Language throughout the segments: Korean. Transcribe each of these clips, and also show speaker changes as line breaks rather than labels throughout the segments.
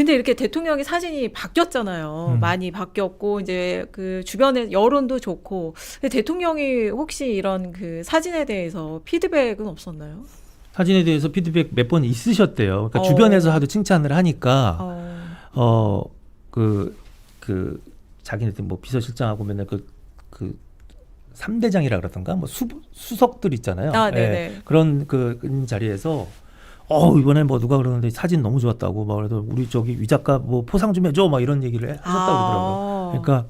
근데 이렇게 대통령이 사진이 바뀌었잖아요. 많이 바뀌었고 이제 그 주변에 여론도 좋고. 근데 대통령이 혹시 이런 그 사진에 대해서 피드백은 없었나요?
사진에 대해서 피드백 몇 번 있으셨대요. 그러니까 주변에서 하도 칭찬을 하니까 그 자기네들 뭐 비서실장하고 맨날 그 3대장이라 그러던가 뭐 수석들 있잖아요. 예, 그런 그 자리에서 이번에 뭐 누가 그러는데 사진 너무 좋았다고 막 그래도 우리 저기 위 작가 뭐 포상 좀 해줘 막 이런 얘기를 하셨다고 그러더라고요. 그러니까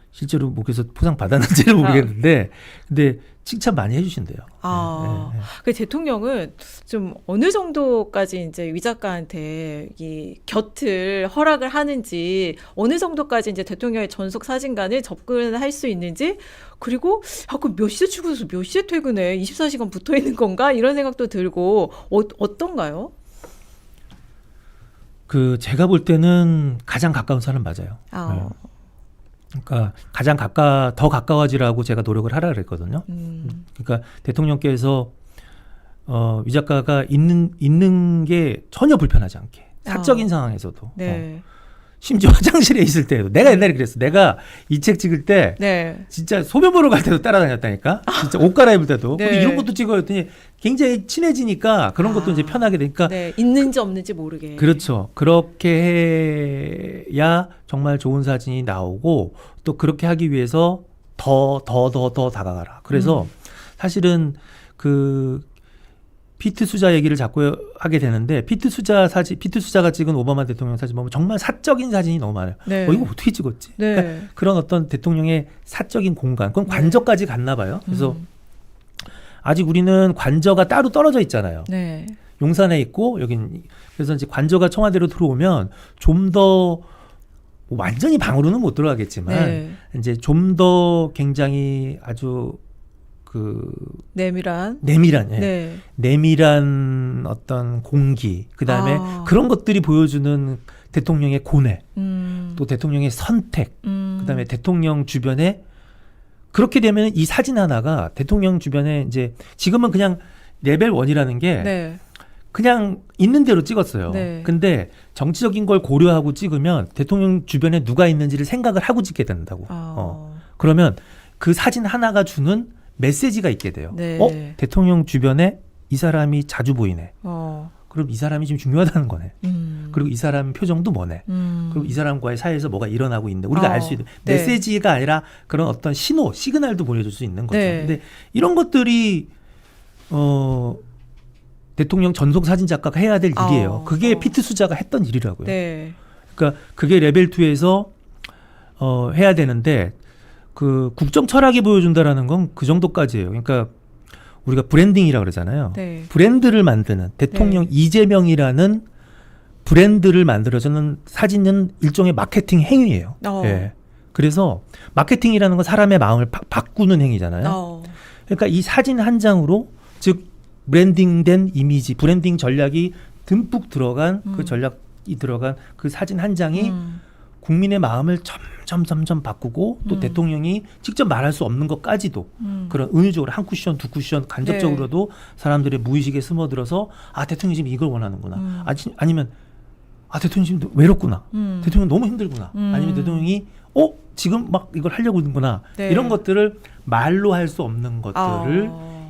실제로 뭐 그래서 포상 받았는지는 모르겠는데 근데 칭찬 많이 해주신대요.
그 대통령은 좀 어느 정도까지 이제 위 작가한테 이 곁을 허락을 하는지 어느 정도까지 이제 대통령의 전속 사진관을 접근할 수 있는지 그리고 그 몇 시에 출근해서 몇 시에 퇴근해 24시간 붙어 있는 건가 이런 생각도 들고 어떤가요?
그 제가 볼 때는 가장 가까운 사람 맞아요. 그러니까 가장 더 가까워지라고 제가 노력을 하라 그랬거든요. 그러니까 대통령께서 위 작가가 있는 게 전혀 불편하지 않게 사적인 상황에서도 심지어 화장실에 있을 때도 내가 옛날에 그랬어. 내가 이 책 찍을 때 진짜 소변 보러 갈 때도 따라다녔다니까. 진짜 옷 갈아입을 때도. 근데 이런 것도 찍어야 했더니 굉장히 친해지니까 그런 것도 이제 편하게 되니까
있는지 없는지 모르게.
그렇죠. 그렇게 해야 정말 좋은 사진이 나오고 또 그렇게 하기 위해서 더 다가가라. 그래서 사실은 그 피트 수자 얘기를 자꾸 하게 되는데 피트 수자가 찍은 오바마 대통령 사진 보면 정말 사적인 사진이 너무 많아요. 이거 어떻게 찍었지? 그러니까 그런 어떤 대통령의 사적인 공간, 그건 관저까지 갔나 봐요. 그래서 아직 우리는 관저가 따로 떨어져 있잖아요. 용산에 있고 여긴 그래서 이제 관저가 청와대로 들어오면 좀 더 완전히 방으로는 못 들어가겠지만 이제 좀 더 굉장히 아주 내밀한 어떤 공기, 그 다음에 그런 것들이 보여주는 대통령의 고뇌, 또 대통령의 선택, 그 다음에 대통령 주변에 그렇게 되면 이 사진 하나가 대통령 주변에 이제 지금은 그냥 레벨 1이라는 게 그냥 있는 대로 찍었어요. 근데 정치적인 걸 고려하고 찍으면 대통령 주변에 누가 있는지를 생각을 하고 찍게 된다고. 그러면 그 사진 하나가 주는 메시지가 있게 돼요. 대통령 주변에 이 사람이 자주 보이네. 그럼 이 사람이 지금 중요하다는 거네. 그리고 이 사람 표정도 뭐네. 그리고 이 사람과의 사이에서 뭐가 일어나고 있는데 우리가 알 수 있는 메시지가 아니라 그런 어떤 시그널도 보내줄 수 있는 거죠. 근데 이런 것들이 대통령 전속 사진 작가가 해야 될 일이에요. 그게 피트 수자가 했던 일이라고요. 그러니까 그게 레벨 2에서 해야 되는데 그 국정 철학이 보여준다라는 건 그 정도까지예요. 그러니까 우리가 브랜딩이라고 그러잖아요. 브랜드를 만드는 대통령 이재명이라는 브랜드를 만들어주는 사진은 일종의 마케팅 행위예요. 그래서 마케팅이라는 건 사람의 마음을 바꾸는 행위잖아요. 그러니까 이 사진 한 장으로 즉 브랜딩된 이미지, 브랜딩 전략이 듬뿍 들어간 그 전략이 들어간 그 사진 한 장이 국민의 마음을 점점 바꾸고 또 대통령이 직접 말할 수 없는 것까지도 그런 은유적으로 한 쿠션, 두 쿠션 간접적으로도 사람들의 무의식에 스며들어서 대통령이 지금 이걸 원하는구나. 아니면 대통령이 지금 외롭구나. 대통령 너무 힘들구나. 아니면 대통령이 지금 막 이걸 하려고 하는구나. 이런 것들을 말로 할 수 없는 것들을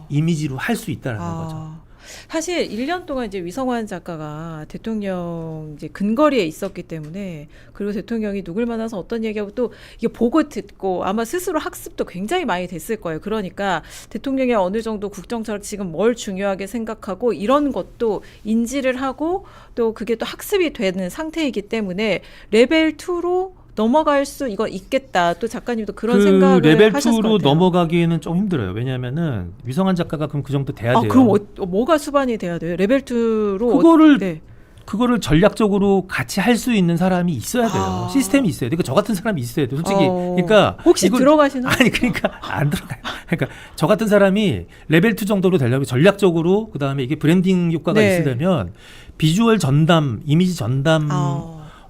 이미지로 할 수 있다는 거죠.
사실 1년 동안 이제 위성환 작가가 대통령 이제 근거리에 있었기 때문에 그리고 대통령이 누굴 만나서 어떤 얘기하고 또 이게 보고 듣고 아마 스스로 학습도 굉장히 많이 됐을 거예요. 그러니까 대통령이 어느 정도 국정철학 지금 뭘 중요하게 생각하고 이런 것도 인지를 하고 또 그게 또 학습이 되는 상태이기 때문에 레벨 2로 넘어갈 수 이거 있겠다. 또 작가님도 그런 생각을
레벨
하셨을 것
2로
같아요.
넘어가기에는 좀 힘들어요. 왜냐하면은 위성환 작가가 그럼 그 정도 돼야 돼요.
그럼 뭐가 수반이 돼야 돼요? 레벨 2로
그거를 전략적으로 같이 할 수 있는 사람이 있어야 돼요. 시스템이 있어야 돼요. 그러니까 저 같은 사람이 있어야 돼요. 솔직히. 그러니까
혹시 들어가시는?
그러니까 안 들어가요. 그러니까 저 같은 사람이 레벨 2 정도로 되려면 전략적으로 그다음에 이게 브랜딩 효과가 있으려면 비주얼 전담, 이미지 전담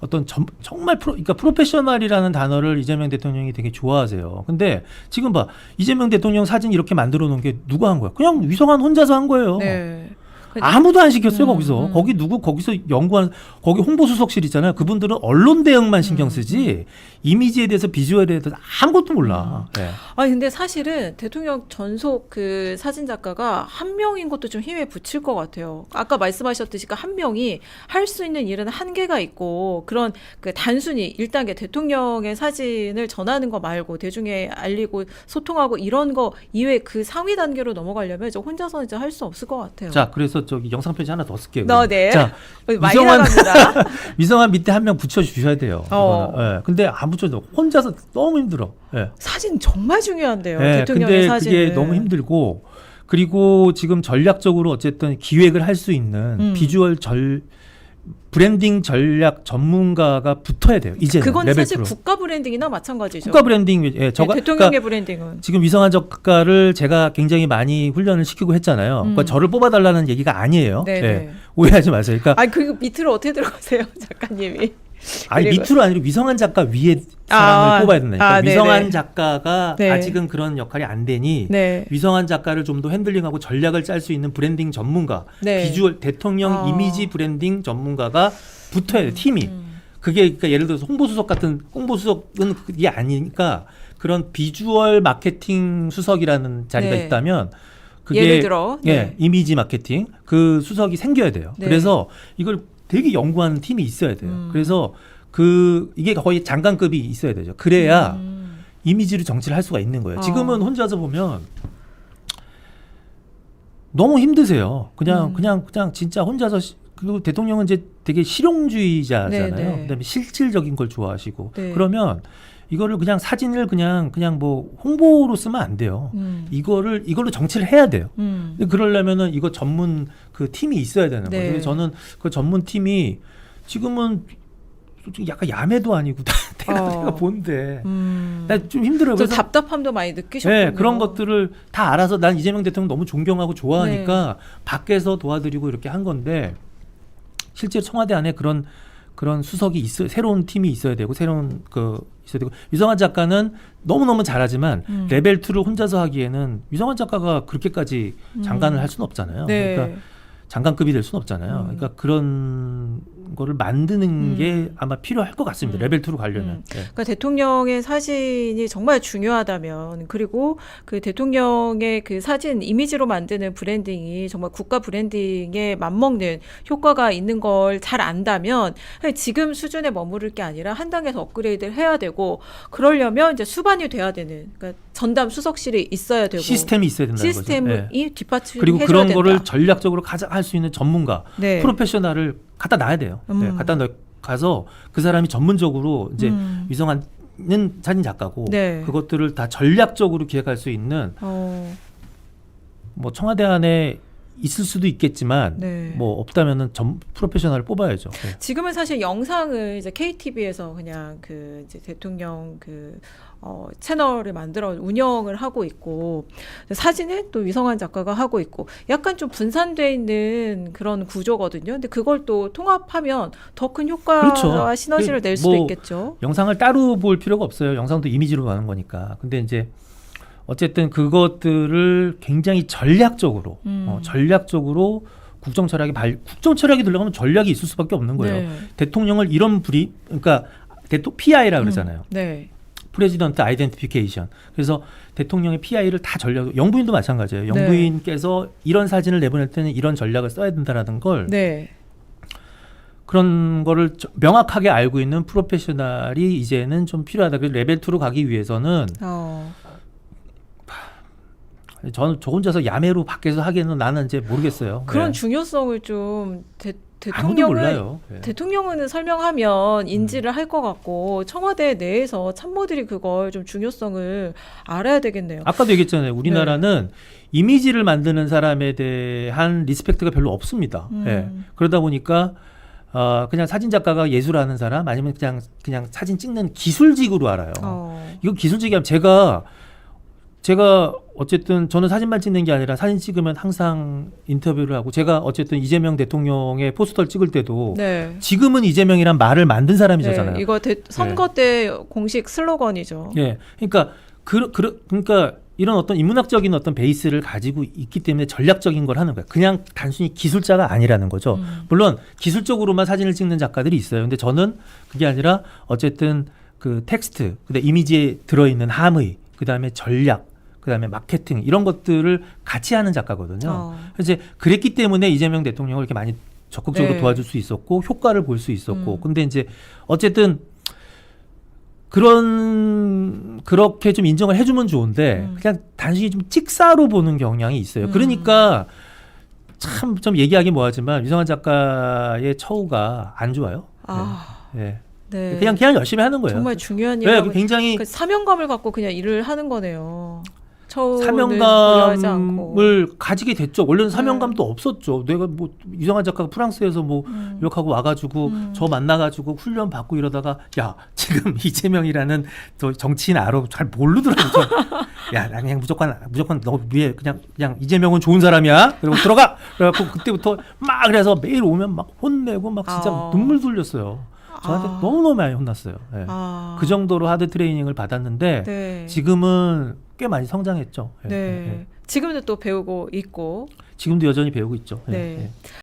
어떤 정말 그러니까 프로페셔널이라는 단어를 이재명 대통령이 되게 좋아하세요. 근데 지금 봐. 이재명 대통령 사진 이렇게 만들어 놓은 게 누가 한 거야? 그냥 위성환 혼자서 한 거예요. 아무도 안 시켰어요. 거기서 거기 누구 거기서 연구한 거기 홍보수석실 있잖아요. 그분들은 언론 대응만 신경 쓰지 이미지에 대해서 비주얼에 대해서 아무것도 몰라. 네.
아니 근데 사실은 대통령 전속 그 사진 작가가 한 명인 것도 좀 힘에 부칠 것 같아요. 아까 말씀하셨듯이 그 한 명이 할 수 있는 일은 한계가 있고 그런 그 단순히 1단계 대통령의 사진을 전하는 거 말고 대중에 알리고 소통하고 이런 거 이외에 그 상위 단계로 넘어가려면 저 혼자서 이제 할 수 없을 것 같아요.
자, 그래서 저기 영상 편지 하나 더 쓸게요.
네.
자,
많이 나갑니다.
위성환 밑에 한 명 붙여 주셔야 돼요. 네. 근데 안 붙여도 혼자서 너무 힘들어. 네.
사진 정말 중요한데요.
네,
대통령의
근데
사진.
그게 너무 힘들고 그리고 지금 전략적으로 어쨌든 기획을 할 수 있는 비주얼 브랜딩 전략 전문가가 붙어야 돼요. 이제
그건
레벨
사실
2로.
국가 브랜딩이나 마찬가지죠.
국가 브랜딩, 예,
대통령의
그러니까
브랜딩은
지금 위성환 작가를 제가 굉장히 많이 훈련을 시키고 했잖아요. 그러니까 저를 뽑아달라는 얘기가 아니에요.
네네.
예, 오해하지 마세요. 그러니까
아니 그 밑으로 어떻게 들어가세요, 작가님이?
아니
그리고-
밑으로 아니라 위성환 작가 위에 사람을 뽑아야 된다니까.
네네.
위성환 작가가
네.
아직은 그런 역할이 안 되니
네.
위성환 작가를 좀 더 핸들링하고 전략을 짤 수 있는 브랜딩 전문가,
네.
비주얼 대통령 이미지 브랜딩 전문가가 붙어야 돼 팀이. 그게 그러니까 예를 들어서 홍보수석 같은 홍보수석은 그게 아니니까 그런 비주얼 마케팅 수석이라는 자리가
네.
있다면 그게
예를 들어
예, 이미지 마케팅 그 수석이 생겨야 돼요.
네.
그래서 이걸 되게 연구하는 팀이 있어야 돼요. 그래서 이게 거의 장관급이 있어야 되죠. 그래야 이미지로 정치를 할 수가 있는 거예요. 지금은 혼자서 보면 너무 힘드세요. 그냥 진짜 혼자서 그리고 대통령은 이제 되게 실용주의자잖아요.
네, 네.
그다음에 실질적인 걸 좋아하시고
네.
그러면 이거를 그냥 사진을 그냥 뭐 홍보로 쓰면 안 돼요. 이걸로 정치를 해야 돼요. 근데 그러려면은 이거 전문 그 팀이 있어야 되는
네.
거죠. 그래서 저는 그 전문 팀이 지금은 솔직히 약간 야매도 아니고 내가 본데 나 좀 힘들어요.
좀
그래서
답답함도 많이 느끼셨군요.
네, 그런 것들을 다 알아서 난 이재명 대통령 너무 존경하고 좋아하니까 밖에서 도와드리고 이렇게 한 건데 실제로 청와대 안에 그런 수석이 새로운 팀이 있어야 되고 새로운 있어야 되고 위성환 작가는 너무너무 잘하지만 레벨 2를 혼자서 하기에는 위성환 작가가 그렇게까지 장관을 할 수는 없잖아요.
네.
그러니까 장관급이 될 수는 없잖아요. 그러니까 그런 거를 만드는 게 아마 필요할 것 같습니다. 레벨 2로 가려면. 네.
그러니까 대통령의 사진이 정말 중요하다면 그리고 그 대통령의 그 사진 이미지로 만드는 브랜딩이 정말 국가 브랜딩에 맞먹는 효과가 있는 걸 잘 안다면 지금 수준에 머무를 게 아니라 한 단계 더 업그레이드를 해야 되고 그러려면 이제 수반이 돼야 되는 그러니까 전담 수석실이 있어야 되고
시스템이 있어야 된다는
시스템이
거죠. 네.
뒷받침해줘야
그리고
된다.
그런 거를 전략적으로 할 수 있는 전문가,
네.
프로페셔널을 갖다 놔야 돼요. 네, 가서 그 사람이 전문적으로 이제 위성환은 사진 작가고
네.
그것들을 다 전략적으로 기획할 수 있는 뭐 청와대 안에 있을 수도 있겠지만
네.
뭐 없다면은 프로페셔널을 뽑아야죠. 네.
지금은 사실 영상을 이제 KTV에서 그냥 이제 대통령 채널을 만들어 운영을 하고 있고 사진은 또 위성환 작가가 하고 있고 약간 좀 분산돼 있는 그런 구조거든요. 근데 그걸 또 통합하면 더 큰 효과와
그렇죠.
시너지를 낼 수도
뭐
있겠죠.
영상을 따로 볼 필요가 없어요. 영상도 이미지로 가는 거니까. 근데 이제 어쨌든 그것들을 굉장히 전략적으로 국정 철학이 들어가면 전략이 있을 수밖에 없는 거예요.
네.
대통령을 이런 그러니까 PI라 그러잖아요.
네.
프레지던트 아이덴티피케이션. 그래서 대통령의 PI를 다 영부인도 마찬가지예요. 영부인께서 이런 사진을 내보낼 때는 이런 전략을 써야 된다라는 걸
네.
그런 거를 명확하게 알고 있는 프로페셔널이 이제는 좀 필요하다. 그래서 레벨 2로 가기 위해서는 저는 저 혼자서 야매로 밖에서 하기에는 나는 이제 모르겠어요.
그런
네.
중요성을 좀
아무도 몰라요. 네.
대통령은 설명하면 인지를 할 것 같고 청와대 내에서 참모들이 그걸 좀 중요성을 알아야 되겠네요.
아까도 얘기했잖아요. 우리나라는 이미지를 만드는 사람에 대한 리스펙트가 별로 없습니다. 네. 그러다 보니까 그냥 사진 작가가 예술하는 사람 아니면 그냥 사진 찍는 기술직으로 알아요. 이거 기술직이면 제가 어쨌든 저는 사진만 찍는 게 아니라 사진 찍으면 항상 인터뷰를 하고 제가 어쨌든 이재명 대통령의 포스터를 찍을 때도 지금은 이재명이란 말을 만든 사람이잖아요.
네, 이거 선거 때 공식 슬로건이죠.
예, 그러니까 이런 어떤 인문학적인 어떤 베이스를 가지고 있기 때문에 전략적인 걸 하는 거야. 그냥 단순히 기술자가 아니라는 거죠. 물론 기술적으로만 사진을 찍는 작가들이 있어요. 근데 저는 그게 아니라 어쨌든 그 텍스트, 그다음에 이미지에 들어있는 함의, 그다음에 전략, 그다음에 마케팅 이런 것들을 같이 하는 작가거든요. 이제 그랬기 때문에 이재명 대통령을 이렇게 많이 적극적으로
네.
도와줄 수 있었고 효과를 볼 수 있었고. 근데 이제 어쨌든 그렇게 좀 인정을 해주면 좋은데 그냥 단순히 좀 찍사로 보는 경향이 있어요. 그러니까 참 좀 얘기하기 뭐하지만 유성환 작가의 처우가 안 좋아요. 네.
네.
그냥 열심히 하는 거예요.
정말 중요한
네,
일이라고
굉장히
그 사명감을 갖고 그냥 일을 하는 거네요. 사명감을
사명감을 가지게 됐죠. 원래는 사명감도 없었죠. 내가 뭐 유성환 작가가 프랑스에서 뭐 유학하고 와가지고 저 만나가지고 훈련 받고 이러다가 야 지금 이재명이라는 저 정치인 알아 잘 모르더라고. 야 나 그냥 무조건 너 위에 그냥 이재명은 좋은 사람이야. 그리고 들어가. 그래갖고 그때부터 막 그래서 매일 오면 막 혼내고 막 진짜 눈물 흘렸어요. 저한테 너무너무 많이 혼났어요. 네. 그 정도로 하드 트레이닝을 받았는데
네.
지금은 꽤 많이 성장했죠.
네. 지금도 또 배우고 있고.
지금도 여전히 배우고 있죠.
네.